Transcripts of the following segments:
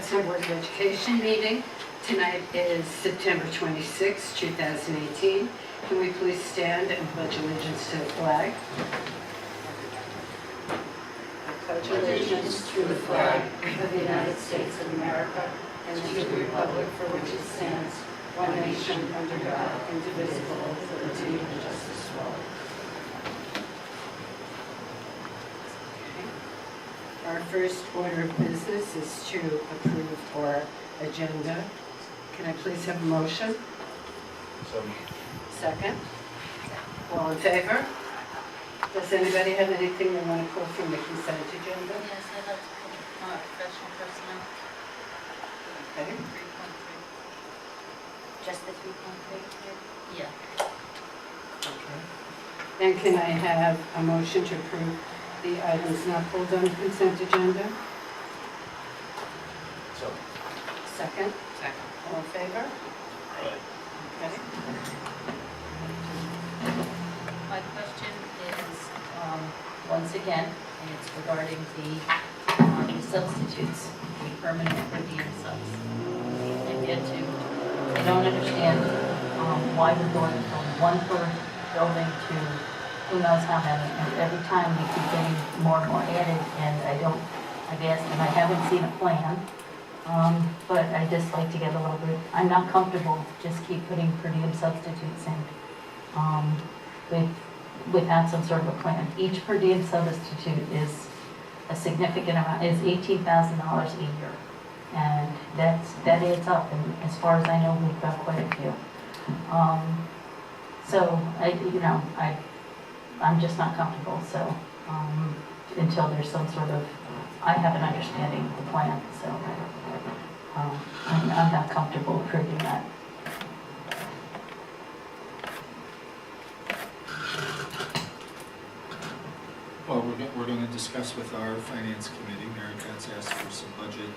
Hudson Board of Education meeting. Tonight is September 26, 2018. Can we please stand and pledge allegiance to the flag? I pledge allegiance to the flag of the United States of America and to the republic for which it stands, one nation under God, indivisible, with liberty and justice for all. Our first order of business is to approve our agenda. Can I please have a motion? Second. All in favor? Does anybody have anything they want to pull from the consent agenda? Yes, I'd like to put professional personnel. Okay. 3.3. Just the 3.3? Yeah. Okay. And can I have a motion to approve the items not pulled on the consent agenda? So. Second. Second. All in favor? Okay. My question is, once again, and it's regarding the substitutes, the permanent per diem subs. I don't understand why we're going from one per building to who knows how many, and every time we keep getting more and more added, and I've asked, and I haven't seen a plan, but I just like to get a little bit, I'm not comfortable just keep putting per diem substitutes in without some sort of a plan. Each per diem substitute is a significant amount, is $18,000 a year, and that adds up, and as far as I know, we've got quite a few. So, I'm just not comfortable, so, until there's some sort of, I have an understanding of the plan, so, I'm not comfortable approving that. Well, we're going to discuss with our finance committee. Mary Katz asked for some budget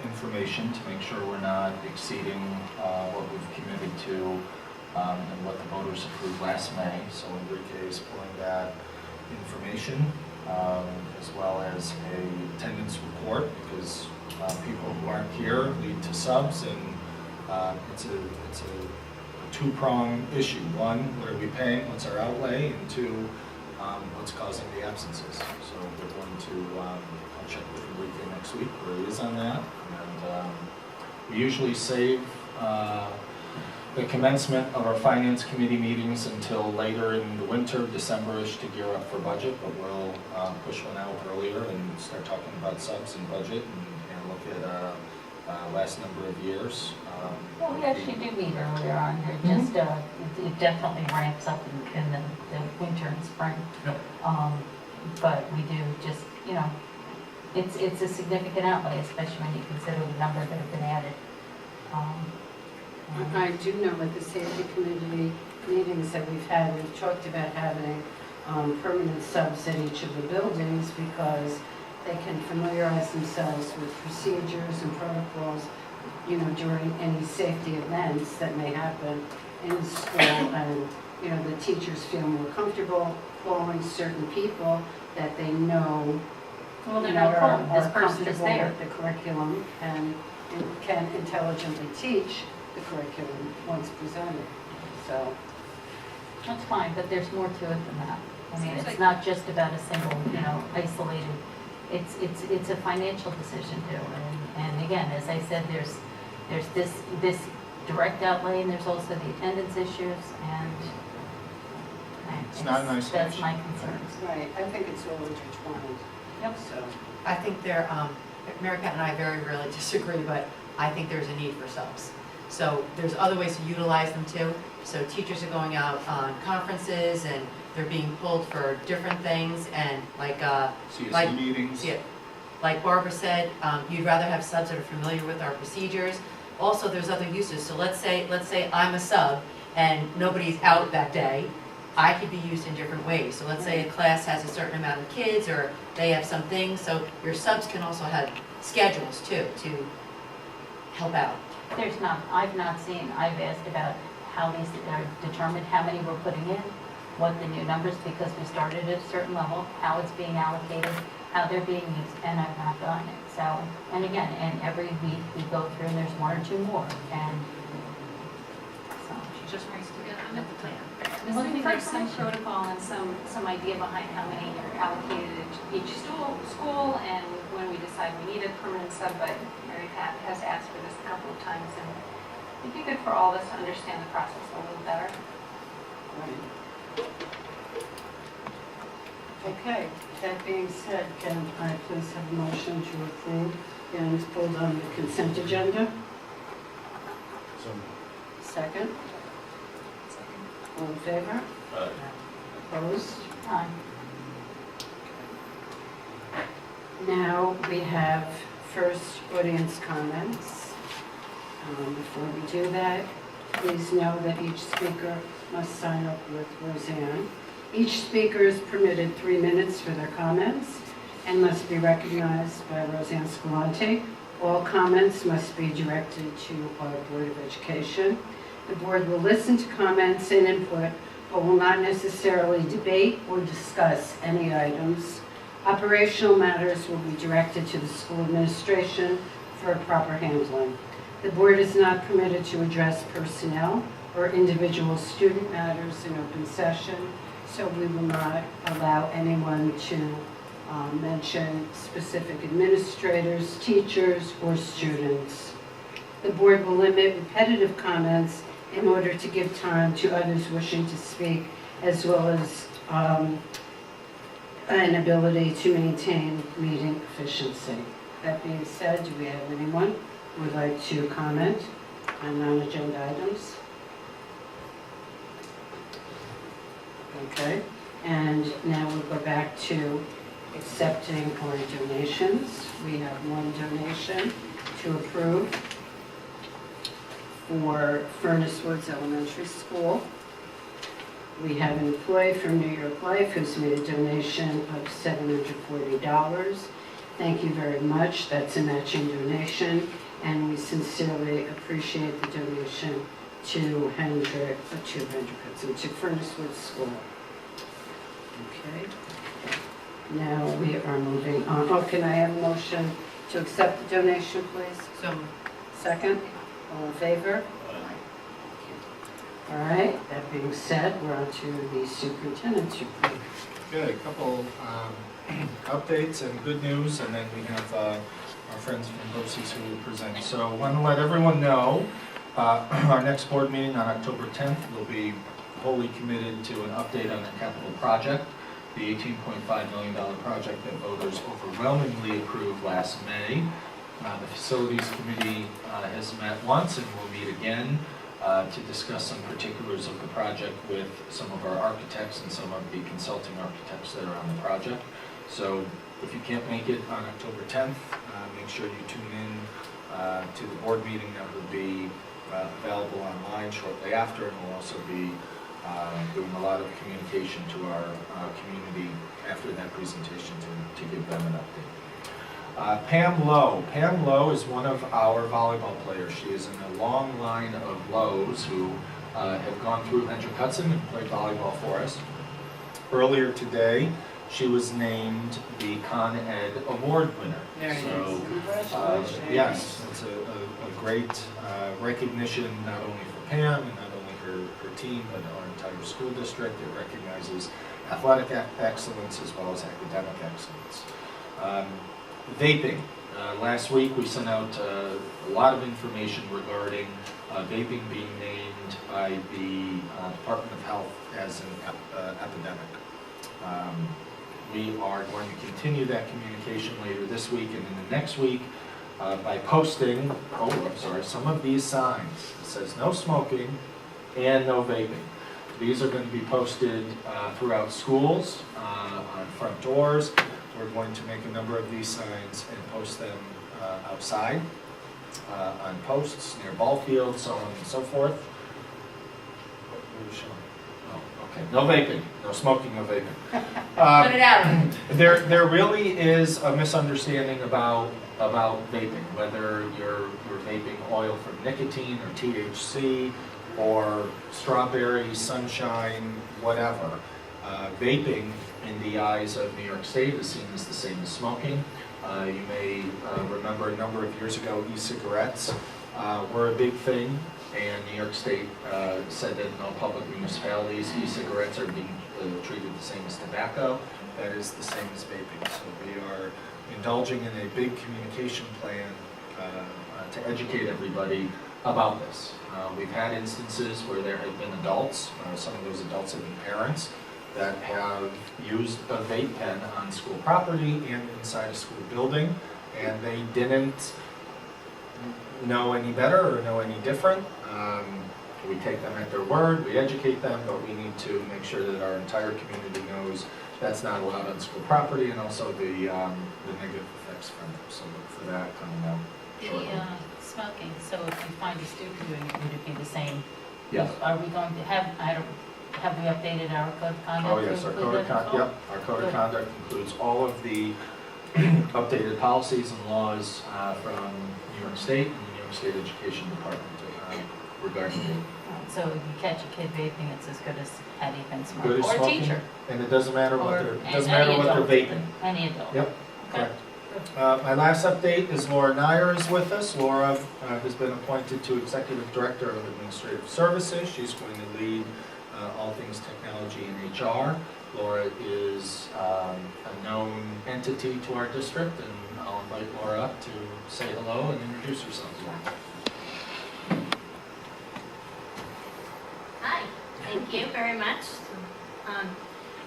information to make sure we're not exceeding what we've committed to and what the voters approved last May. So Enrique is pulling that information as well as a attendance report, because people who aren't here lead to subs, and it's a two-prong issue. One, what are we paying? What's our outlay? And two, what's causing the absences. So we're going to, I'll check with Enrique next week where he is on that. And we usually save the commencement of our finance committee meetings until later in the winter, December-ish, to gear up for budget, but we'll push one out earlier and start talking about subs and budget and look at last number of years. Well, we actually do meet earlier on here, just, it definitely ramps up in the winter and spring. Yep. But we do just, it's a significant outlay, especially when you consider the number that have been added. I do know with the safety committee meetings that we've had, we've talked about having permanent subs at each of the buildings, because they can familiarize themselves with procedures and protocols, during any safety events that may happen in school, and, the teachers feel more comfortable calling certain people that they know, Well, they're not calling, this are person is comfortable there. with the curriculum and can intelligently teach the curriculum once presented. So, That's fine, but there's more to it than that. I mean, it's not just about a single, isolated, it's a financial decision too. And again, as I said, there's this direct outlay, and there's also the attendance issues, and It's not an that's isolation. my concerns. right, I think it's all intertwined. Yep. So, I think there, Mary Pat and I very rarely disagree, but I think there's a need for subs. So there's other ways to utilize them too. So teachers are going out on conferences and they're being pulled for different things, and like CSE meetings. yeah, like Barbara said, you'd rather have subs that are familiar with our procedures. Also, there's other uses. So let's say I'm a sub and nobody's out that day. I could be used in different ways. So let's say a class has a certain amount of kids, or they have some things. So your subs can also have schedules too, to help out. I've not seen, I've asked about how these are determined, how many we're putting in, what the new numbers, because we started at a certain level, how it's being allocated, how they're being used, and I've not gotten it. So, and again, and every week we go through and there's one or two more, and so. She just wants to Yeah, get the plan. I'm assuming there's some protocol and some idea behind how many are allocated at each school, and when we decide we need a permanent sub, but Mary Pat has asked for this a couple of times, and it'd be good for all of us to understand the process a little better. Okay, that being said, can I please have a motion to approve and pulled on the consent agenda? Second? All in favor? Opposed? Now we have first audience comments. Before we do that, please know that each speaker must sign up with Roseanne. Each speaker is permitted 3 minutes for their comments and must be recognized by Roseanne Scolante. All comments must be directed to our Board of Education. The board will listen to comments and input, but will not necessarily debate or discuss any items. Operational matters will be directed to the school administration for a proper handling. The board is not permitted to address personnel or individual student matters in open session, so we will not allow anyone to mention specific administrators, teachers, or students. The board will limit repetitive comments in order to give time to others wishing to speak, as well as an ability to maintain meeting efficiency. That being said, do we have anyone who would like to comment on non-agenda items? Okay, and now we'll go back to accepting our donations. We have one donation to approve for Furnace Woods Elementary School. We have an employee from New York Life who's made a donation of $740. Thank you very much. That's a matching donation, and we sincerely appreciate the donation to Furnace Woods School. Okay. Now we are moving on. Oh, can I have a motion to accept the donation, please? So, Second? All in favor? All right, that being said, we're on to the superintendent's report. Good, a couple updates and good news, and then we have our friends from BOCES who will present. So I want to let everyone know, our next board meeting on October 10th will be wholly committed to an update on the capital project, the $18.5 million project that voters overwhelmingly approved last May. The Facilities Committee has met once and will meet again to discuss some particulars of the project with some of our architects and some of the consulting architects that are on the project. So if you can't make it on October 10th, make sure you tune in to the board meeting that will be available online shortly after, and we'll also be doing a lot of communication to our community after that presentation to give them an update. Pam Lowe. Pam Lowe is one of our volleyball players. She is in a long line of Lowe's who have gone through Hendrick Hudson and played volleyball for us. Earlier today, she was named the Con Ed Award winner. Very so, Congratulations. Yes, it's a great recognition not only for Pam and not only her team, but our entire school district. It recognizes athletic excellence as well as academic excellence. Vaping. Last week we sent out a lot of information regarding vaping being named by the Department of Health as an epidemic. We are going to continue that communication later this week and in the next week by posting, some of these signs. It says no smoking and no vaping. These are going to be posted throughout schools, on front doors. We're going to make a number of these signs and post them outside, on posts, near ball fields, so on and so forth. What were we showing? Oh, okay. No vaping, no smoking, no vaping. put it out. There really is a misunderstanding about vaping, whether you're vaping oil from nicotine or THC or strawberry, sunshine, whatever. Vaping in the eyes of New York State is seen as the same as smoking. You may remember a number of years ago, e-cigarettes were a big thing, and New York State said that in all public municipalities, e-cigarettes are being treated the same as tobacco. That is the same as vaping. So we are indulging in a big communication plan to educate everybody about this. We've had instances where there have been adults, some of those adults have been parents, that have used a vape pen on school property and inside a school building, and they didn't know any better or know any different. We take them at their word, we educate them, but we need to make sure that our entire community knows that's not allowed on school property, and also the negative effects from it. So look for that coming up shortly. The smoking, so if you find a student doing it, would it be the same? Yes. Are we going to have we updated our code of conduct? Oh, yes, to our include code of that as conduct, well? yep, our code of Good. conduct includes all of the updated policies and laws from New York State and the New York State Education Department regarding it. So if you catch a kid vaping, it's as good as Patty can smoke, Good as or a smoking, teacher. and it doesn't matter what Or they're, any doesn't matter what adult, they're vaping. Any adult. Yep, Okay. correct. My last update is Laura Nyer is with us. Laura has been appointed to Executive Director of Administrative Services. She's going to lead all things technology and HR. Laura is a known entity to our district, and I'll invite Laura up to say hello and introduce herself. Hi, thank you very much.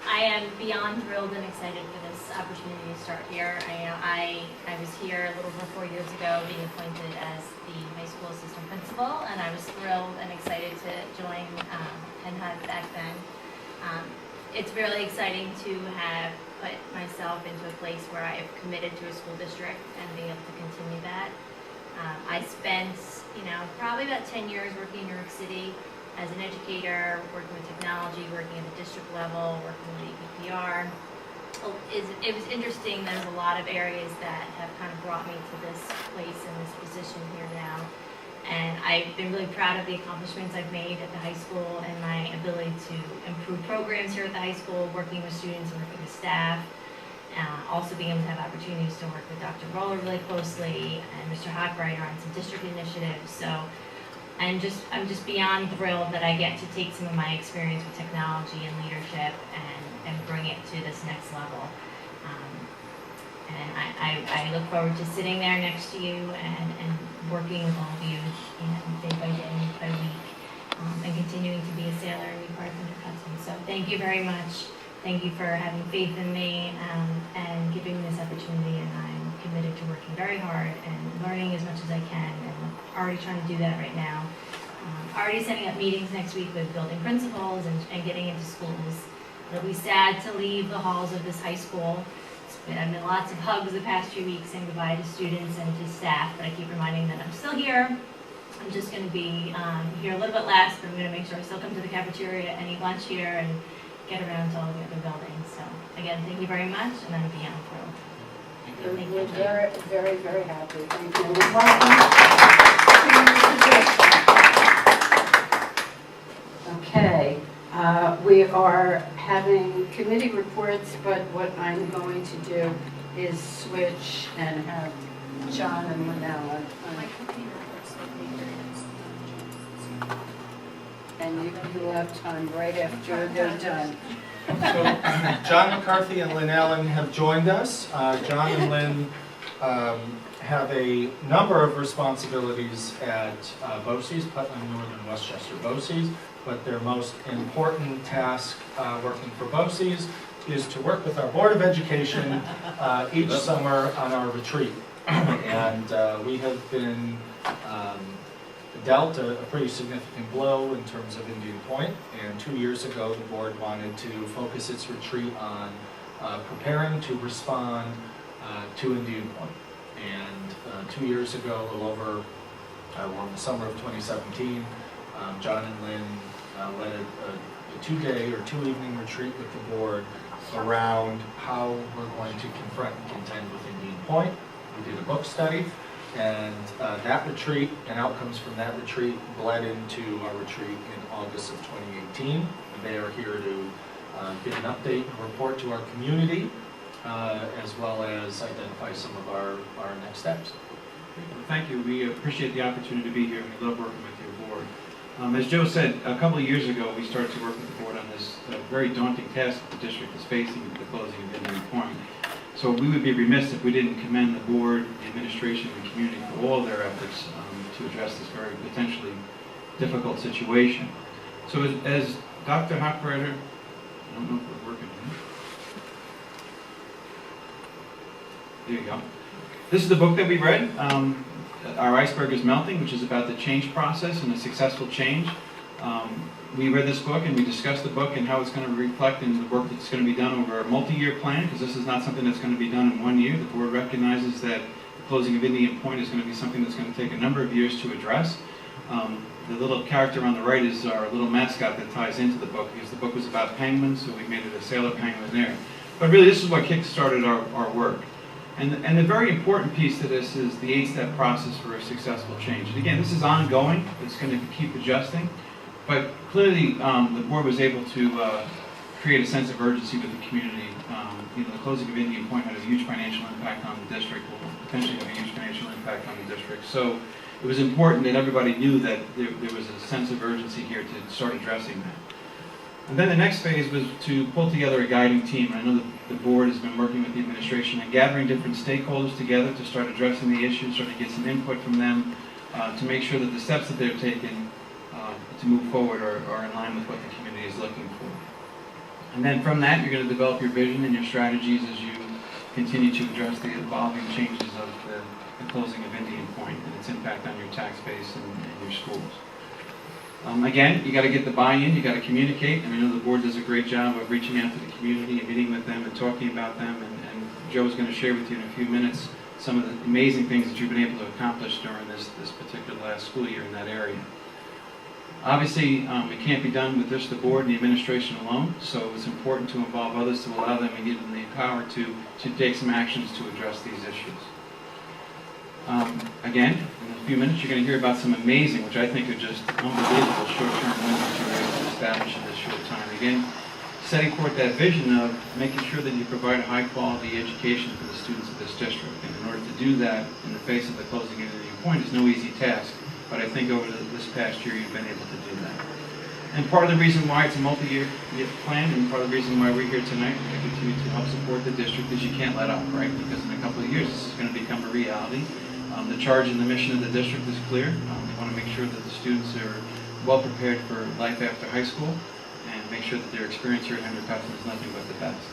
I am beyond thrilled and excited for this opportunity to start here. I was here a little over 4 years ago, being appointed as the high school assistant principal, and I was thrilled and excited to join PennHUD back then. It's really exciting to have put myself into a place where I have committed to a school district and being able to continue that. I spent, probably about 10 years working in New York City as an educator, working with technology, working at the district level, working with APPR. It was interesting. There's a lot of areas that have kind of brought me to this place and this position here now. And I've been really proud of the accomplishments I've made at the high school and my ability to improve programs here at the high school, working with students and working with staff. Also being able to have opportunities to work with Dr. Roller really closely and Mr. Hochreiter on some district initiatives. So I'm just beyond thrilled that I get to take some of my experience with technology and leadership and bring it to this next level. And I look forward to sitting there next to you and working with all of you, day by day, week by week, and continuing to be a sailor and be part of Hudson. So thank you very much. Thank you for having faith in me and giving me this opportunity. And I'm committed to working very hard and learning as much as I can. And I'm already trying to do that right now. Already setting up meetings next week with building principals and getting into schools. It'll be sad to leave the halls of this high school. I've been lots of hugs the past few weeks saying goodbye to students and to staff, but I keep reminding them I'm still here. I'm just going to be here a little bit less, but I'm going to make sure I still come to the cafeteria and eat lunch here and get around to all the other buildings. So again, thank you very much, and I'm beyond thrilled. Thank We're you. very, very, very happy. Thank you. And welcome to your position. Okay, we are having committee reports, but what I'm going to do is switch and have John and Linnell. And you will have time right after they're done. So, John McCarthy and Lynn Allen have joined us. John and Lynn have a number of responsibilities at BOCES, Putnam Northern Westchester BOCES, but their most important task working for BOCES is to work with our Board of Education each summer on our retreat. And we have been dealt a pretty significant blow in terms of Indian Point, and 2 years ago the board wanted to focus its retreat on preparing to respond to Indian Point. And 2 years ago, a little over, well, in the summer of 2017, John and Lynn led a 2-day or 2-evening retreat with the board around how we're going to confront and contend with Indian Point. We did a book study. And that retreat and outcomes from that retreat bled into our retreat in August of 2018. They are here to get an update and report to our community, as well as identify some of our next steps. Well, thank you. We appreciate the opportunity to be here, and we love working with your board. As Joe said, a couple of years ago, we started to work with the board on this very daunting task the district is facing with the closing of Indian Point. So we would be remiss if we didn't commend the board, the administration, and the community for all their efforts to address this very potentially difficult situation. So as Dr. Hochreiter, I don't know if we're working here. There you go. This is the book that we read, Our Iceberg is Melting, which is about the change process and a successful change. We read this book and we discussed the book and how it's going to reflect in the work that's going to be done over a multi-year plan, because this is not something that's going to be done in 1 year. The board recognizes that the closing of Indian Point is going to be something that's going to take a number of years to address. The little character on the right is our little mascot that ties into the book, because the book was about penguins, so we made it a sailor penguin there. But really, this is what kick-started our work. And the very important piece to this is the 8-step process for a successful change. And again, this is ongoing. It's going to keep adjusting. But clearly, the board was able to create a sense of urgency with the community. The closing of Indian Point had a huge financial impact on the district, will potentially have a huge financial impact on the district. So it was important that everybody knew that there was a sense of urgency here to start addressing that. And then the next phase was to pull together a guiding team. I know that the board has been working with the administration and gathering different stakeholders together to start addressing the issues, sort of get some input from them to make sure that the steps that they've taken to move forward are in line with what the community is looking for. And then from that, you're going to develop your vision and your strategies as you continue to address the evolving changes of the closing of Indian Point and its impact on your tax base and your schools. Again, you got to get the buy-in, you got to communicate, and I know the board does a great job of reaching out to the community and meeting with them and talking about them, and Joe's going to share with you in a few minutes some of the amazing things that you've been able to accomplish during this particular last school year in that area. Obviously, it can't be done with just the board and the administration alone, so it's important to involve others to allow them and give them the power to take some actions to address these issues. Again, in a few minutes, you're going to hear about some amazing, which I think are just unbelievable short-term wins that you're able to establish in this short time. Again, setting forth that vision of making sure that you provide a high-quality education for the students of this district. And in order to do that in the face of the closing of Indian Point is no easy task, but I think over this past year you've been able to do that. And part of the reason why it's a multi-year plan, and part of the reason why we're here tonight to continue to help support the district, is you can't let up, right? Because in a couple of years this is going to become a reality. The charge and the mission of the district is clear. We want to make sure that the students are well prepared for life after high school and make sure that their experience here at Henry Patton is nothing but the best.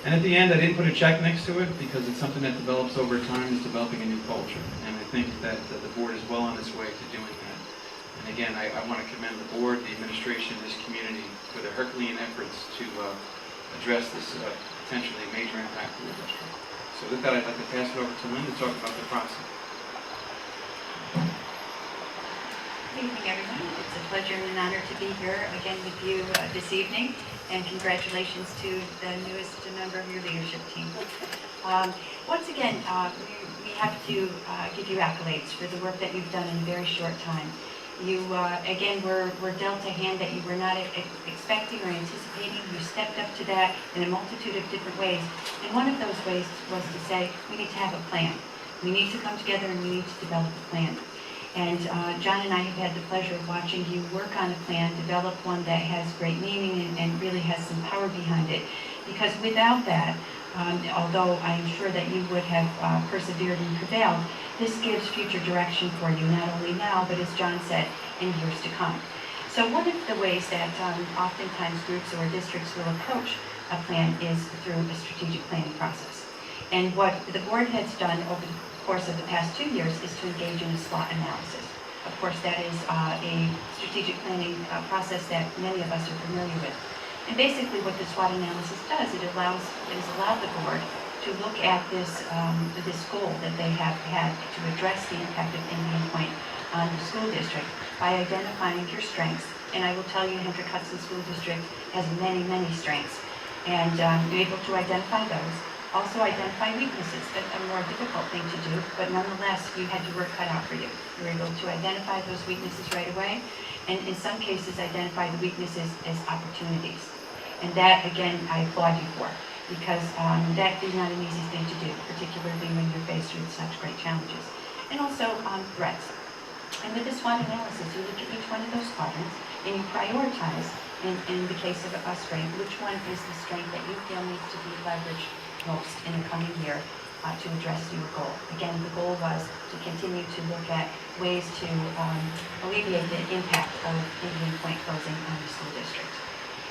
And at the end, I didn't put a check next to it because it's something that develops over time. It's developing a new culture. And I think that the board is well on its way to doing that. And again, I want to commend the board, the administration, this community for their Herculean efforts to address this potentially major impact to the district. So with that, I'd like to pass it over to Lynn to talk about the process. Good evening, everyone. It's a pleasure and an honor to be here again with you this evening, and congratulations to the newest member of your leadership team. Once again, we have to give you accolades for the work that you've done in a very short time. You, again, were dealt a hand that you were not expecting or anticipating. You stepped up to that in a multitude of different ways, and one of those ways was to say, we need to have a plan. We need to come together and we need to develop a plan. And John and I have had the pleasure of watching you work on a plan, develop one that has great meaning and really has some power behind it. Because without that, although I'm sure that you would have persevered and prevailed, this gives future direction for you, not only now, but as John said, in years to come. So one of the ways that oftentimes groups or districts will approach a plan is through a strategic planning process. And what the board has done over the course of the past 2 years is to engage in a SWOT analysis. Of course, that is a strategic planning process that many of us are familiar with. And basically what the SWOT analysis does, it has allowed the board to look at this goal that they have had to address the impact of Indian Point on the school district by identifying your strengths. And I will tell you, Hendrick Hudson School District has many, many strengths. And you're able to identify those. Also identify weaknesses, a more difficult thing to do, but nonetheless, you had your work cut out for you. You were able to identify those weaknesses right away, and in some cases, identify the weaknesses as opportunities. And that, again, I applaud you for, because that is not an easy thing to do, particularly when you're faced with such great challenges. And also threats. And with this SWOT analysis, you look at each one of those quadrants and you prioritize, in the case of a strength, which one is the strength that you feel needs to be leveraged most in the coming year to address your goal. Again, the goal was to continue to look at ways to alleviate the impact of Indian Point closing on the school district.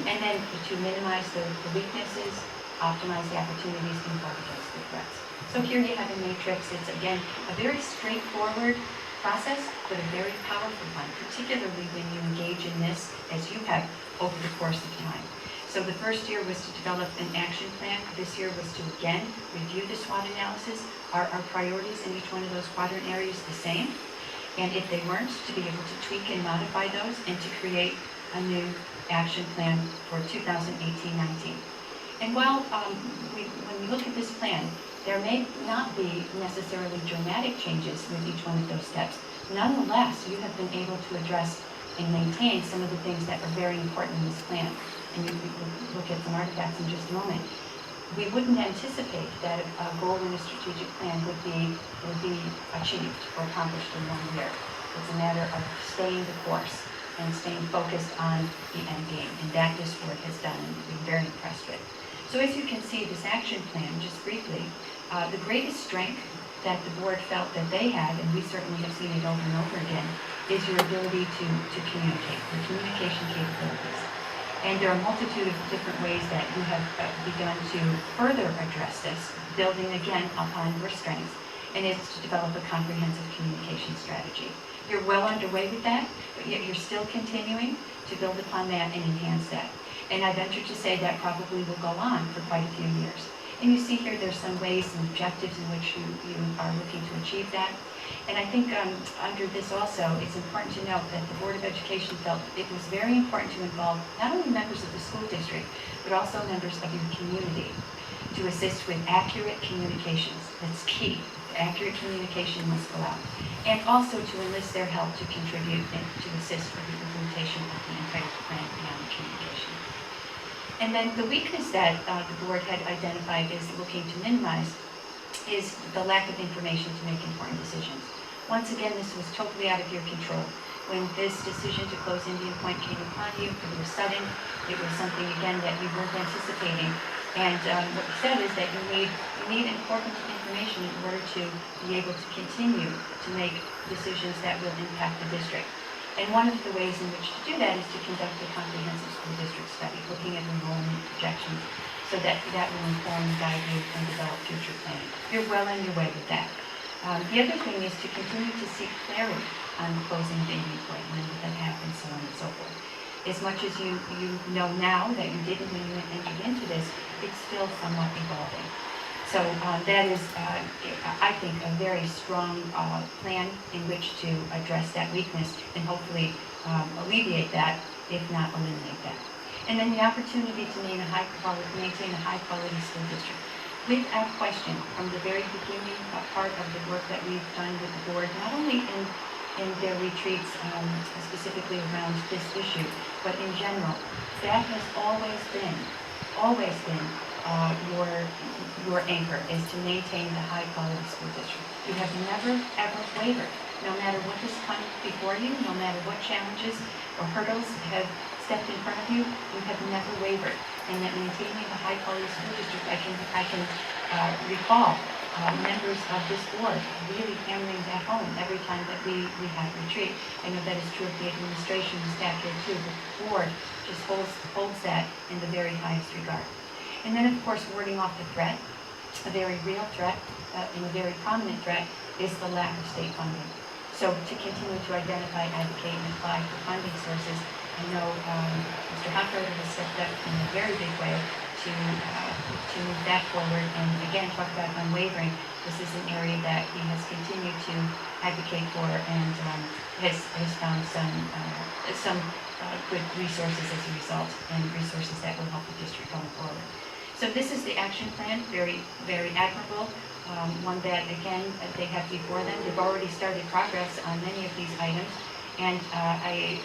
And then to minimize the weaknesses, optimize the opportunities, and guard against the threats. So here you have a matrix. It's, again, a very straightforward process, but a very powerful one, particularly when you engage in this as you have over the course of time. So the first year was to develop an action plan. This year was to, again, review the SWOT analysis. Are our priorities in each one of those quadrant areas the same? And if they weren't, to be able to tweak and modify those and to create a new action plan for 2018-19. And while when we look at this plan, there may not be necessarily dramatic changes with each one of those steps. Nonetheless, you have been able to address and maintain some of the things that are very important in this plan. And you look at some artifacts in just a moment. We wouldn't anticipate that a goal in a strategic plan would be achieved or accomplished in 1 year. It's a matter of staying the course and staying focused on the end game. And that this board has done, and we've been very impressed with. So as you can see, this action plan, just briefly, the greatest strength that the board felt that they had, and we certainly have seen it over and over again, is your ability to communicate, your communication capabilities. And there are a multitude of different ways that you have begun to further address this, building again upon your strengths, and it's to develop a comprehensive communication strategy. You're well underway with that, but yet you're still continuing to build upon that and enhance that. And I venture to say that probably will go on for quite a few years. And you see here there's some ways and objectives in which you are looking to achieve that. And I think under this also, it's important to note that the Board of Education felt it was very important to involve not only members of the school district, but also members of your community to assist with accurate communications. That's key. Accurate communication must go out. And also to enlist their help to contribute and to assist with the implementation of the entire plan beyond communication. And then the weakness that the board had identified as looking to minimize is the lack of information to make important decisions. Once again, this was totally out of your control. When this decision to close Indian Point came upon you, it was sudden. It was something, again, that you weren't anticipating. And what you said is that you need important information in order to be able to continue to make decisions that will impact the district. And one of the ways in which to do that is to conduct a comprehensive school district study, looking at enrollment projections, so that will inform and guide you and develop future planning. You're well on your way with that. The other thing is to continue to seek clarity on closing of Indian Point, when did that happen, so on and so forth. As much as you know now that you didn't when you entered into this, it's still somewhat evolving. So that is, I think, a very strong plan in which to address that weakness and hopefully alleviate that, if not eliminate that. And then the opportunity to maintain a high-quality school district. Without question, from the very beginning, part of the work that we've done with the board, not only in their retreats specifically around this issue, but in general, that has always been your anchor, is to maintain the high-quality school district. You have never, ever wavered. No matter what has come before you, no matter what challenges or hurdles have stepped in front of you, you have never wavered. And that maintaining a high-quality school district, I can recall members of this board really hammering that home every time that we have retreat. I know that is true of the administration and staff here too. The board just holds that in the very highest regard. And then, of course, warding off the threat, a very real threat and a very prominent threat, is the lack of state funding. So to continue to identify, advocate, and apply for funding sources, I know Mr. Hockroder has stepped up in a very big way to move that forward. And again, talk about unwavering. This is an area that he has continued to advocate for and has found some good resources as a result, and resources that will help the district going forward. So this is the action plan, very, very admirable. One that, again, they have before them. They've already started progress on many of these items. And I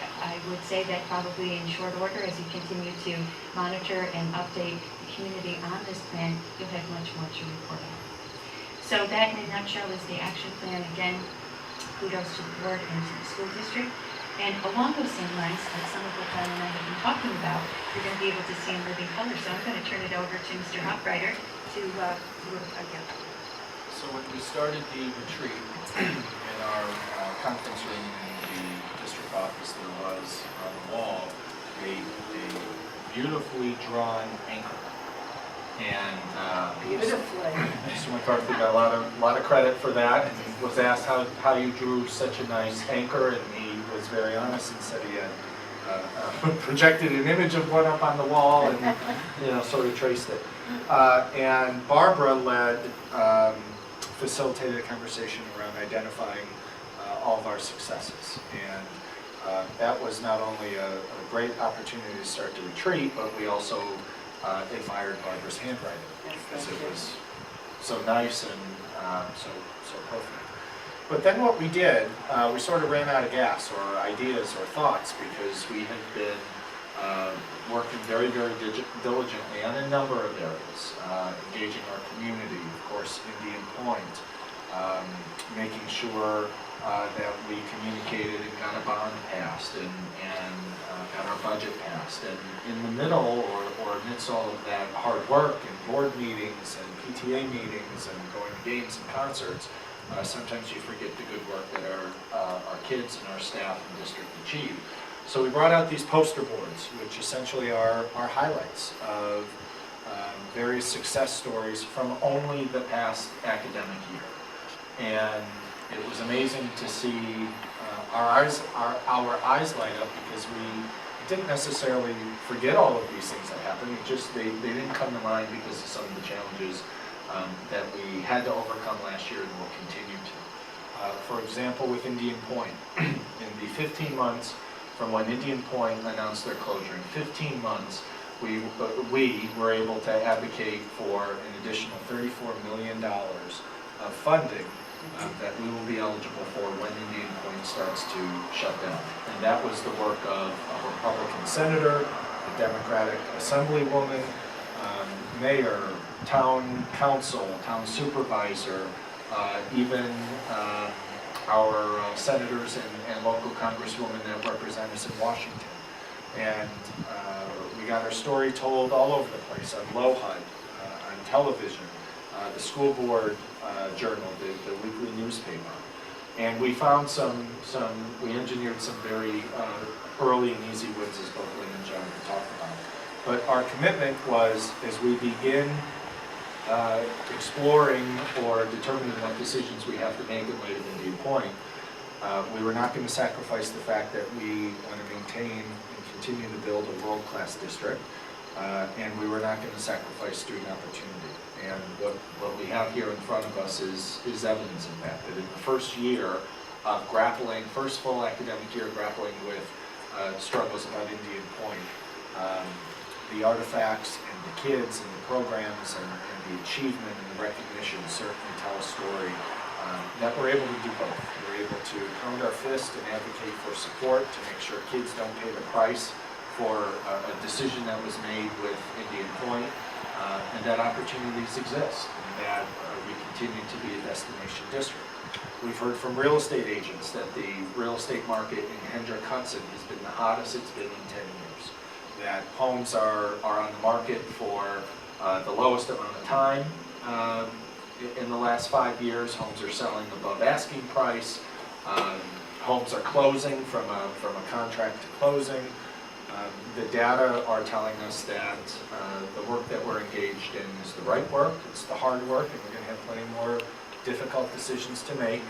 would say that probably in short order, as you continue to monitor and update the community on this plan, you'll have much more to report on. So that in a nutshell is the action plan. Again, kudos to the board and to the school district. And along those same lines, like some of what Don and I have been talking about, you're going to be able to see in living color. So I'm going to turn it over to Mr. Hofreiter to again. So when we started the retreat in our conference room in the district office, there was on the wall a beautifully drawn anchor. And Beautifully. Mr. McCarthy got a lot of credit for that, and was asked how you drew such a nice anchor, and he was very honest and said he had projected an image of one up on the wall and sort of traced it. And Barbara facilitated a conversation around identifying all of our successes. And that was not only a great opportunity to start the retreat, but we also admired Barbara's handwriting because it was so nice and so perfect. But then what we did, we sort of ran out of gas or ideas or thoughts because we had been working very, very diligently on a number of areas, engaging our community, of course, Indian Point, making sure that we communicated and got a bond passed and got our budget passed. And in the middle or amidst all of that hard work and board meetings and PTA meetings and going to games and concerts, sometimes you forget the good work that our kids and our staff and district achieve. So we brought out these poster boards, which essentially are highlights of various success stories from only the past academic year. And it was amazing to see our eyes light up because we didn't necessarily forget all of these things that happened. They didn't come to mind because of some of the challenges that we had to overcome last year and will continue to. For example, with Indian Point, in the 15 months from when Indian Point announced their closure, in 15 months, we were able to advocate for an additional $34 million of funding that we will be eligible for when Indian Point starts to shut down. And that was the work of a Republican senator, a Democratic assemblywoman, mayor, town council, town supervisor, even our senators and local congresswomen that represent us in Washington. And we got our story told all over the place, on LOHUD, on television, the school board journal, the weekly newspaper. And we found we engineered some very early and easy wins, as both Lynn and John have talked about. But our commitment was, as we begin exploring or determining what decisions we have to make in light of Indian Point, we were not going to sacrifice the fact that we want to maintain and continue to build a world-class district, and we were not going to sacrifice student opportunity. And what we have here in front of us is evidence of that in the first year of first full academic year grappling with struggles about Indian Point, the artifacts and the kids and the programs and the achievement and the recognition certainly tell a story that we're able to do both. We're able to pound our fist and advocate for support to make sure kids don't pay the price for a decision that was made with Indian Point, and that opportunities exist, and that we continue to be a destination district. We've heard from real estate agents that the real estate market in Hendrick Hudson has been the hottest it's been in 10 years. That homes are on the market for the lowest amount of time in the last 5 years. Homes are selling above asking price. Homes are closing from a contract to closing. The data are telling us that the work that we're engaged in is the right work, it's the hard work, and we're going to have plenty more difficult decisions to make.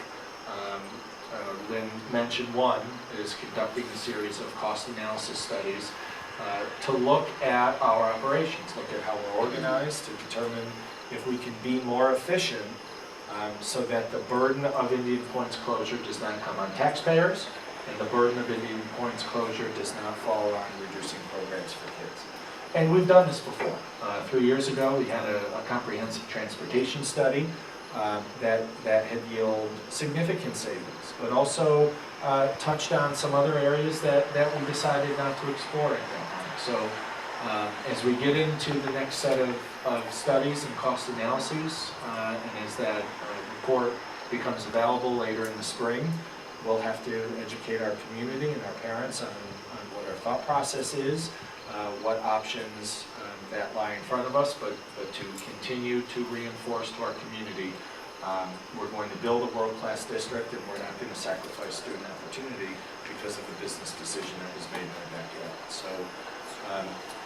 Lynn mentioned one is conducting a series of cost analysis studies to look at our operations, look at how we're organized, to determine if we can be more efficient so that the burden of Indian Point's closure does not come on taxpayers, and the burden of Indian Point's closure does not fall on reducing programs for kids. And we've done this before. 3 years ago, we had a comprehensive transportation study that had yielded significant savings, but also touched on some other areas that we decided not to explore at that time. So as we get into the next set of studies and cost analyses, and as that report becomes available later in the spring, we'll have to educate our community and our parents on what our thought process is, what options that lie in front of us, but to continue to reinforce to our community, we're going to build a world-class district, and we're not going to sacrifice student opportunity because of a business decision that was made in our backyard. So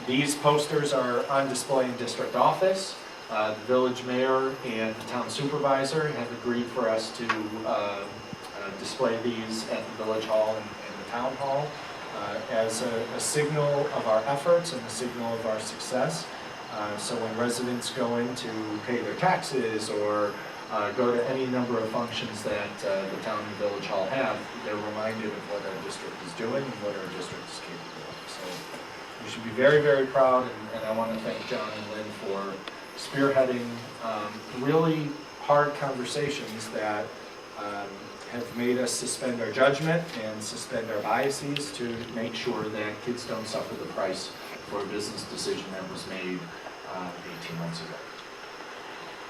these posters are on display in district office. The village mayor and the town supervisor have agreed for us to display these at the village hall and the town hall as a signal of our efforts and a signal of our success. So when residents go in to pay their taxes or go to any number of functions that the town and village hall have, they're reminded of what our district is doing and what our district is capable of. So we should be very, very proud, and I want to thank John and Lynn for spearheading really hard conversations that have made us suspend our judgment and suspend our biases to make sure that kids don't suffer the price for a business decision that was made 18 months ago.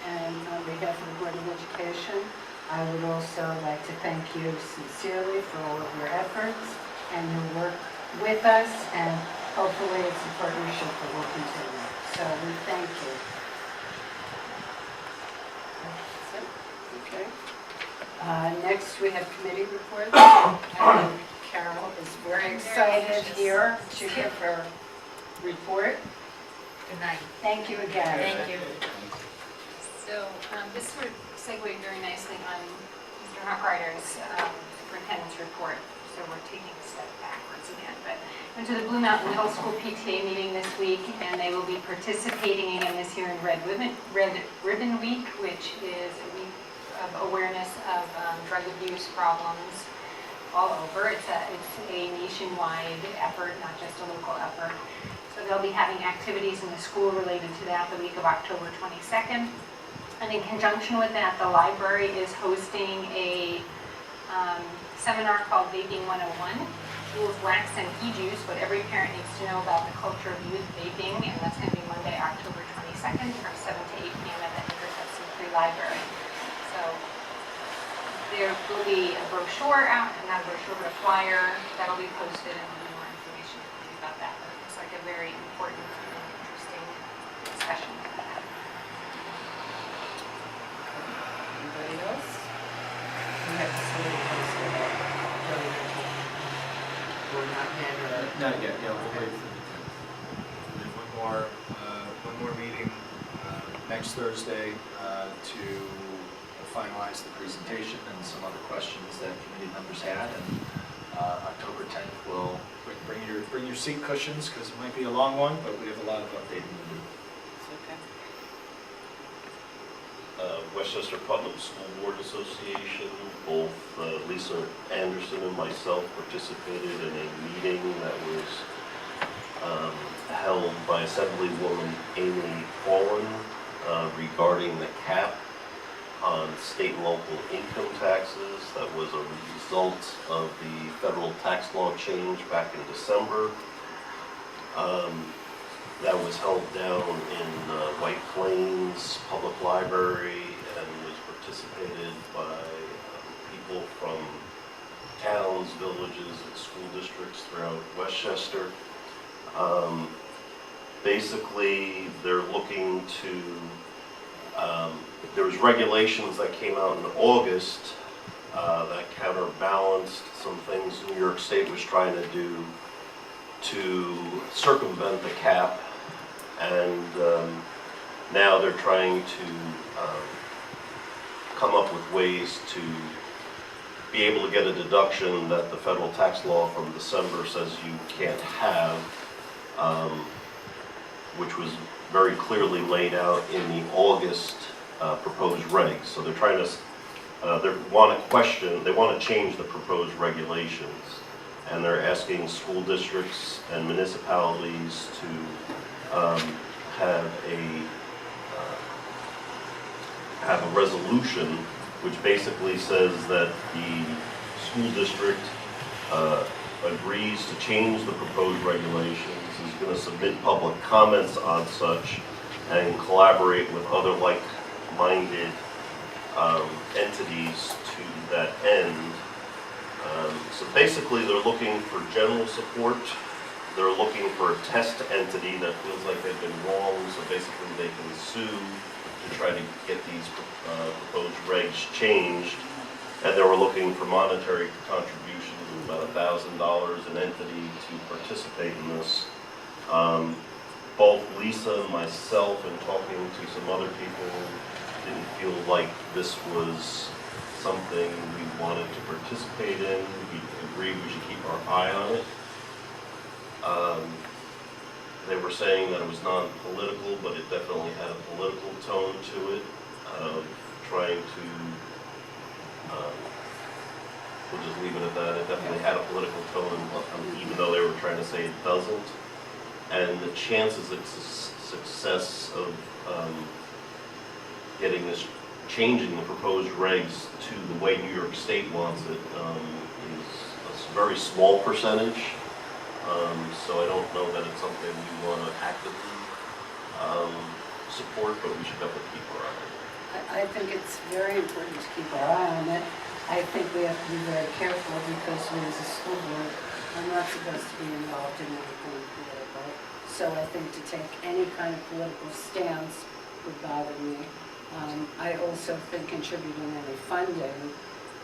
And on behalf of the Board of Education, I would also like to thank you sincerely for all of your efforts and your work with us, and hopefully it's a partnership that will continue. So we thank you. That's it? Okay. Next, we have committee reports. And Carol is very excited here to give her report. Good night. Thank you again. Thank you. So this sort of segued very nicely on Mr. Hochreiter's superintendent's report. So we're taking a step backwards again. But I went to the Blue Mountain Middle School PTA meeting this week, and they will be participating again this year in Red Ribbon Week, which is a week of awareness of drug abuse problems all over. It's a nationwide effort, not just a local effort. So they'll be having activities in the school related to that the week of October 22nd. And in conjunction with that, the library is hosting a seminar called Vaping 101, Jules Wax and E-Juice, what every parent needs to know about the culture of youth vaping, and that's going to be Monday, October 22nd from 7 to 8 p.m. at the Henderson Free Library. So there will be a brochure out, and not a brochure, but a flyer that'll be posted, and there'll be more information about that. But it looks like a very important and interesting discussion. Anybody else? We have to submit a post for that. Or not yet, or... Not yet, yeah, we'll wait for the 10th. And one more meeting next Thursday to finalize the presentation and some other questions that committee members had. And October 10th, we'll bring your seat cushions, because it might be a long one, but we have a lot of updating to do. Westchester Putnam School Board Association, both Lisa Anderson and myself participated in a meeting that was held by Assemblywoman Amy Paulin regarding the cap on state and local income taxes. That was a result of the federal tax law change back in December. That was held down in White Plains Public Library and was participated by people from towns, villages, and school districts throughout Westchester. Basically, they're looking to, there was regulations that came out in August that counterbalanced some things New York State was trying to do to circumvent the cap, and now they're trying to come up with ways to be able to get a deduction that the federal tax law from December says you can't have, which was very clearly laid out in the August proposed regs. So they're trying to, they want to change the proposed regulations. And they're asking school districts and municipalities to have a resolution which basically says that the school district agrees to change the proposed regulations, is going to submit public comments on such, and collaborate with other like-minded entities to that end. So basically, they're looking for general support. They're looking for a test entity that feels like they've been wrong, so basically they can sue to try to get these proposed regs changed. And they were looking for monetary contributions of about $1,000 an entity to participate in this. Both Lisa and myself, in talking to some other people, didn't feel like this was something we wanted to participate in. We agreed we should keep our eye on it. They were saying that it was non-political, but it definitely had a political tone to it, trying to, we'll just leave it at that. It definitely had a political tone, even though they were trying to say it doesn't. And the chances of success of getting this, changing the proposed regs to the way New York State wants it is a very small percentage. So I don't know that it's something we want to actively support, but we should definitely keep our eye on it. I think it's very important to keep our eye on it. I think we have to be very careful because we as a school board are not supposed to be involved in anything political. So I think to take any kind of political stance would bother me. I also think contributing any funding,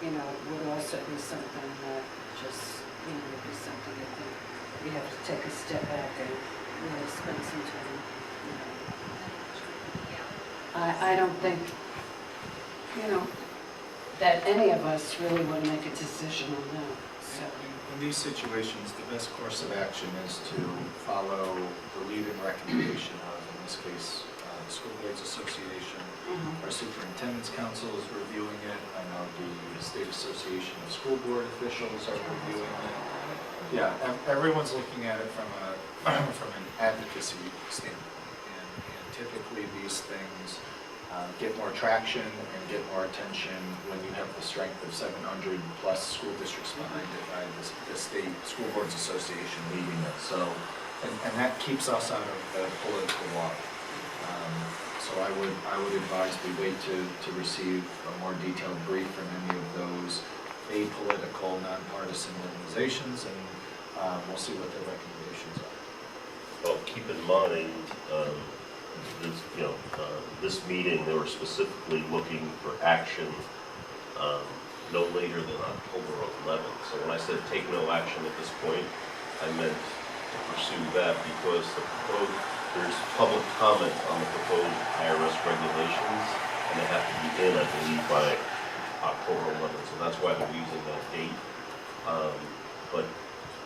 would also be something that just, would be something I think we have to take a step back and really spend some time, I don't think, that any of us really want to make a decision on that, so. In these situations, the best course of action is to follow the lead and recommendation of, in this case, the School Boards Association. Our Superintendent's Council is reviewing it. I know the State Association of School Board Officials are reviewing it. Yeah, everyone's looking at it from an advocacy standpoint, and typically these things get more traction and get more attention when you have the strength of 700 plus school districts behind it, by the State School Boards Association leading it. So, and that keeps us out of the political water. So I would advise we wait to receive a more detailed brief from any of those apolitical, nonpartisan organizations, and we'll see what their recommendations are. Well, keep in mind, this meeting, they were specifically looking for action no later than October 11th. So when I said take no action at this point, I meant to pursue that because there's public comment on the proposed IRS regulations, and they have to be in, I believe, by October 11th. So that's why they're using that date. But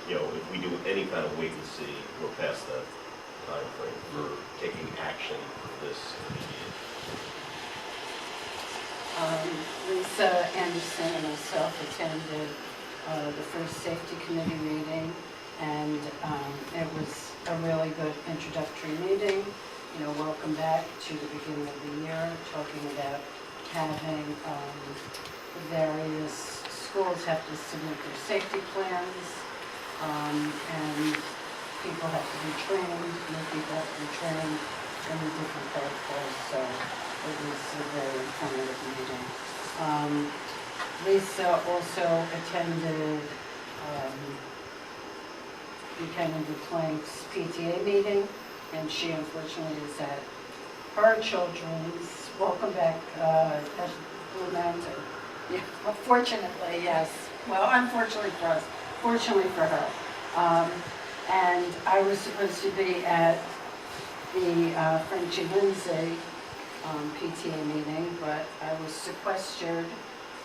if we do any kind of wait and see, we're past that time frame for taking action for this immediate. Lisa Anderson and myself attended the first safety committee meeting, and it was a really good introductory meeting. Welcome back to the beginning of the year, talking about having the various schools have to submit their safety plans, and people have to be trained, new people have to be trained in the different protocols, so it was a very informative meeting. Lisa also attended Buchanan DuPlank's PTA meeting, and she unfortunately is at her children's, welcome back, at Blue Mountain. Yeah, fortunately, yes. Well, unfortunately for us, fortunately for her. And I was supposed to be at the Frenchie Lindsay PTA meeting, but I was sequestered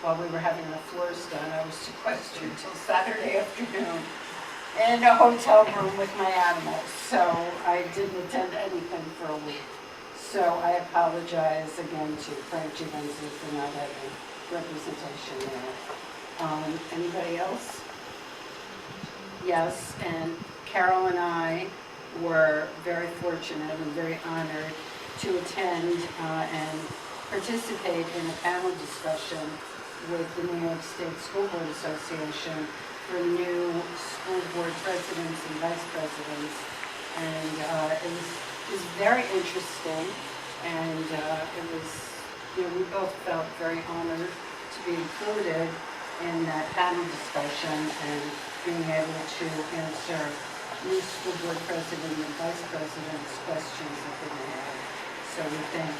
while we were having our floors done. I was sequestered till Saturday afternoon in a hotel room with my animals, so I didn't attend anything for a week. So I apologize again to Frenchie Lindsay for not having representation there. Anybody else? Yes, and Carol and I were very fortunate and very honored to attend and participate in a panel discussion with the New York State School Board Association for new school board presidents and vice presidents. And it was very interesting, and it was, we both felt very honored to be included in that panel discussion and being able to answer new school board president and vice president's questions that they may have. So we thank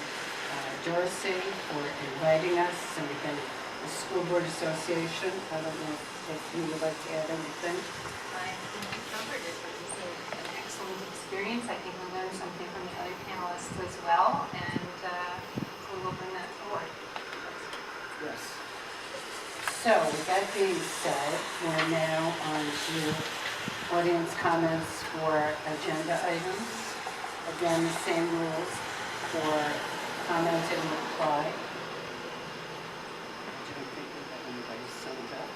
Dorsey for inviting us, and we thank the School Board Association. I don't know if you would like to add anything. I think you covered it, but it was an excellent experience. I think we learned something from the other panelists as well, and we will bring that forward. Yes. So with that being said, we're now on to audience comments for agenda items. Again, the same rules for comment and reply. I don't think we have anybody signed up.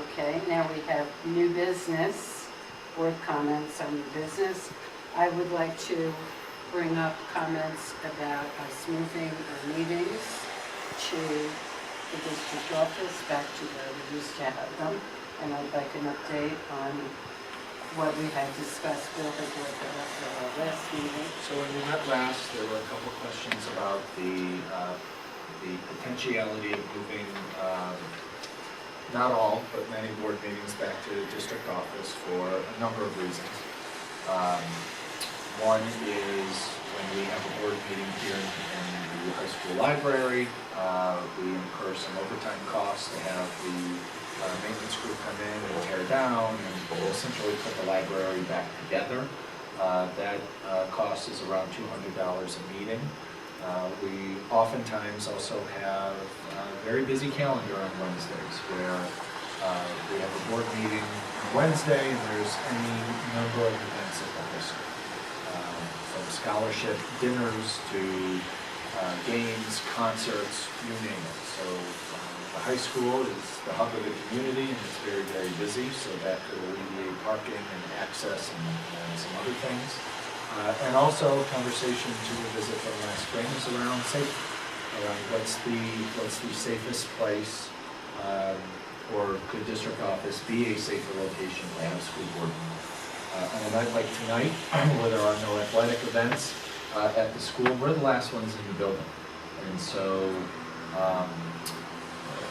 Okay, now we have new business, board comments on new business. I would like to bring up comments about us moving our meetings to the district office, back to where we used to have them. And I'd like an update on what we had discussed with the board after our last meeting. So when we met last, there were a couple of questions about the potentiality of moving, not all, but many board meetings back to the district office for a number of reasons. One is when we have a board meeting here in the high school library, we incur some overtime costs to have the maintenance crew come in and tear down and essentially put the library back together. That cost is around $200 a meeting. We oftentimes also have a very busy calendar on Wednesdays where we have a board meeting on Wednesday and there's any number of events at the high school. From scholarship dinners to games, concerts, you name it. So the high school is the hub of the community and it's very, very busy, so that could alleviate parking and access and some other things. And also conversation to revisit from last spring is around safety. Around what's the safest place, or could district office be a safer location to have a school board meeting? On a night like tonight, where there are no athletic events at the school, we're the last ones in the building. And so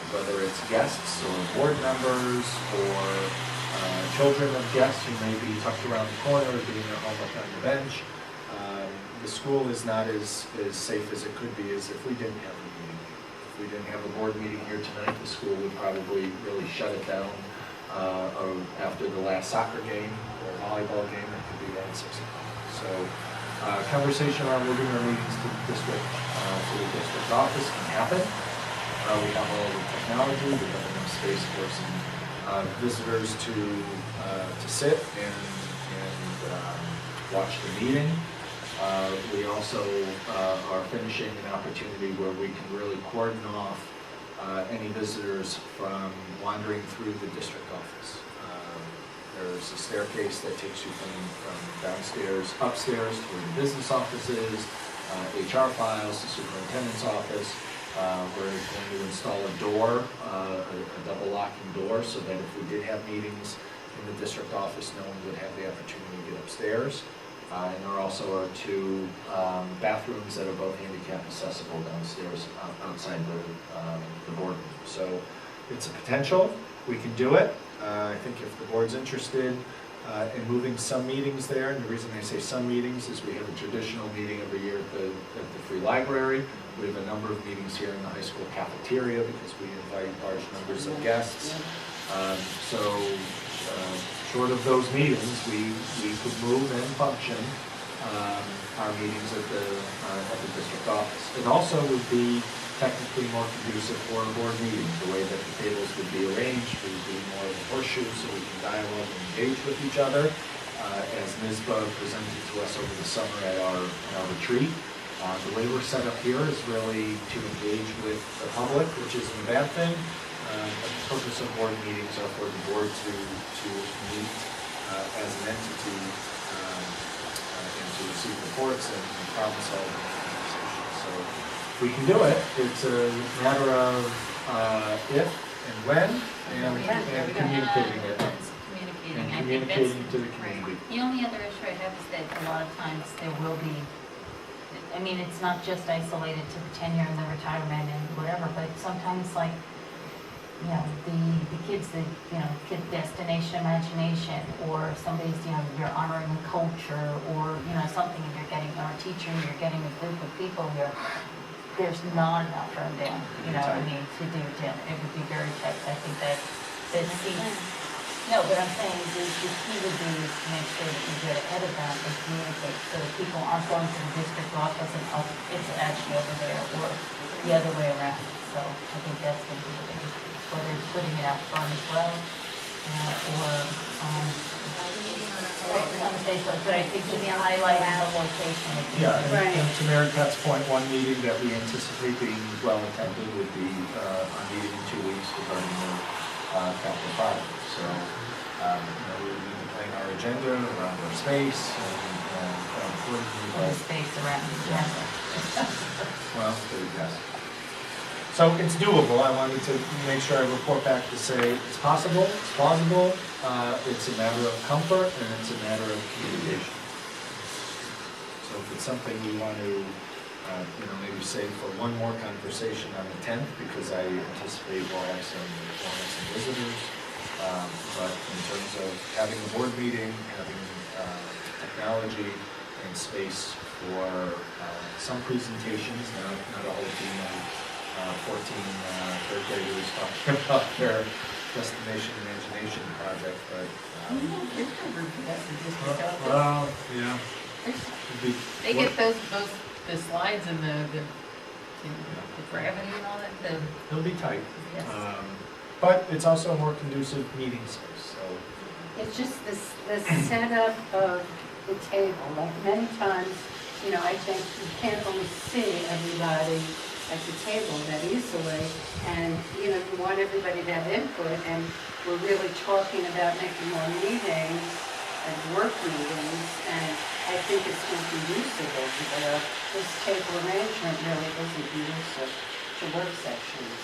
whether it's guests or board members or children of guests who may be tucked around the corner or getting their homework on the bench, the school is not as safe as it could be as if we didn't have a meeting. If we didn't have a board meeting here tonight, the school would probably really shut it down after the last soccer game or volleyball game that could be around 6 o'clock. So conversation around moving our meetings to the district office can happen. We have all the technology, we have enough space for some visitors to sit and watch the meeting. We also are finishing an opportunity where we can really cordon off any visitors from wandering through the district office. There's a staircase that takes you from downstairs, upstairs to where the business office is, HR files, the superintendent's office. We're going to install a door, a double locking door, so that if we did have meetings in the district office, no one would have the opportunity to get upstairs. And there also are two bathrooms that are both handicap accessible downstairs outside the boardroom. So it's a potential. We can do it. I think if the board's interested in moving some meetings there, and the reason I say some meetings is we have a traditional meeting every year at the Free Library. We have a number of meetings here in the high school cafeteria because we invite large numbers of guests. Short of those meetings, we could move and function our meetings at the district office. It also would be technically more conducive for a board meeting. The way that the tables would be arranged would be more of a horseshoe so we can dialogue and engage with each other. As NISBA presented to us over the summer at our retreat, the way we're set up here is really to engage with the public, which isn't a bad thing. The purpose of board meetings are for the board to meet as an entity and to receive reports and problem solving conversations. So we can do it. It's a matter of if when, Yeah, and we have- and communicating it. It's communicating. And I think that's- communicating to the community. The only other issue I have is that a lot of times there will be, I mean, it's not just isolated to the tenure and the retirement and whatever, but sometimes like, you know, the kids that, you know, Kid Destination Imagination, or somebody's, you know, you're honoring a culture, or, you know, something, and you're getting, or a teacher, and you're getting a group of people here, there's not enough room down, you know what I mean, to do it. It would be very tight. I think that no, but I'm saying the key would be is to make sure that you get ahead of that and communicate, so that people aren't going to the district office and, oh, it's actually over there, or the other way around. So I think that's going to be the biggest piece, whether it's putting it out front as well, or, on Facebook, but I think just highlighting the location would be. Yeah, Right. and to Mary Pat's point, one meeting that we anticipate being well attended would be our meeting in 2 weeks regarding the capital project. So, we need to plan our agenda around our space and how important we Or the are. space around the agenda. Well, yes. So it's doable. I wanted to make sure I report back to say it's possible, it's plausible, it's a matter of comfort, and it's a matter of communication. So if it's something we want to, maybe save for one more conversation on the 10th, because I anticipate we'll have some visitors. But in terms of having a board meeting, having technology and space for some presentations, not a whole team of 14 third graders talking about their Destination Imagination project, but, well, yeah. It'd be- They get those, the slides and the gravity and all that, It'll be tight, yes. but it's also a more conducive meeting space, so. It's just the setup of the table, like many times, I think you can't always see everybody at the table that easily, and, you want everybody to have input, and we're really talking about making more meetings and work meetings, and I think it's more conducive over there. This table arrangement really isn't conducive to work sessions.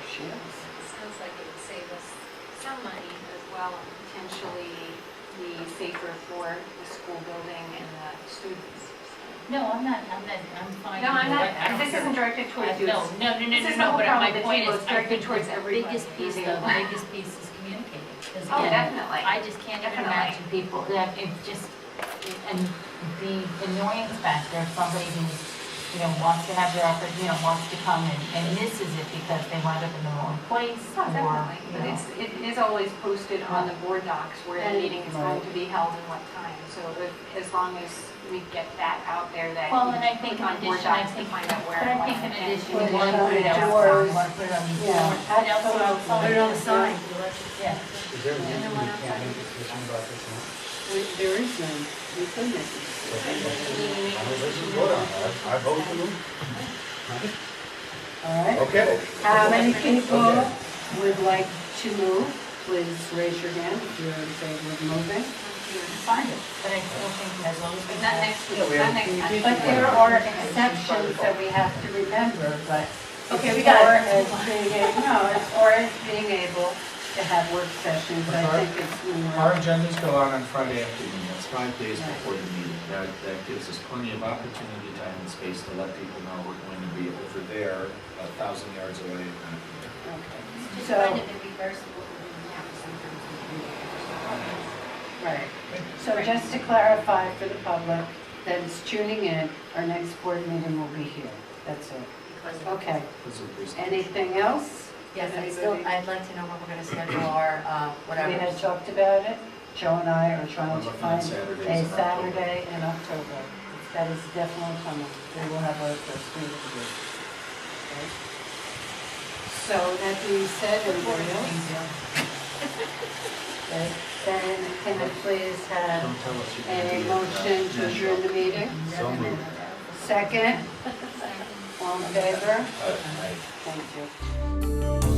She is. Sounds like it would save us some money as well, and potentially be safer for the school building and the students. No, I'm fine. No, I'm with not, it. I don't this care. isn't directed towards you. No, This is the whole but problem my with the point table. is, It's I directed think towards the everybody. biggest piece, though, the biggest piece is communicating. Because Oh, again, definitely. I just can't even Definitely. imagine people, that it's just, and the annoyance factor of somebody who, wants to have their wants to come and misses it because they wound up in the wrong place, Oh, or, definitely, but it is always posted on the board docs where the And- meeting is going to be held and what time. So as long as we get that out there, that Well, you and I think click on in board addition, I docs to think, find out where. but I and think when, in and addition, put you it want to on put it the out, doors. you want to put it on these Yeah, boards, and also absolutely. outside. Put it on the sign. Yeah. Is there a reason we can't make a decision about this now? There is none. We could make a decision. Let's just vote on that. I vote for you. All right. Okay. How many people Okay. would like to move? Please raise your hand if you're in favor of moving. Find it, but I still think as long as we Not have. next week, not next time. But there are exceptions that we have to remember, but. Okay, we got it. Or as being or as being able to have work sessions, I think it's Our more. agendas go out on Friday afternoon, that's 5 days before the meeting. That gives us plenty of opportunity, time, and space to let people know we're going to be over there, 1,000 yards away. and not here. Okay. So, right. So just to clarify for the public that is tuning in, our next board meeting will be here. That's it. Okay. Because of this- Anything else? Yes, Anybody? I'd like to know when we're gonna schedule our, whatever. We had talked about it. Joe and I are trying We're to looking at find Saturdays a in October. Saturday in October. That is definitely coming. We will have our first meeting. Okay. So that being said, everybody else? Okay. Then can I please have Don't tell us you're a gonna be at, motion to adjourn the meeting? So moved. Second? All in favor? Aye. Thank you.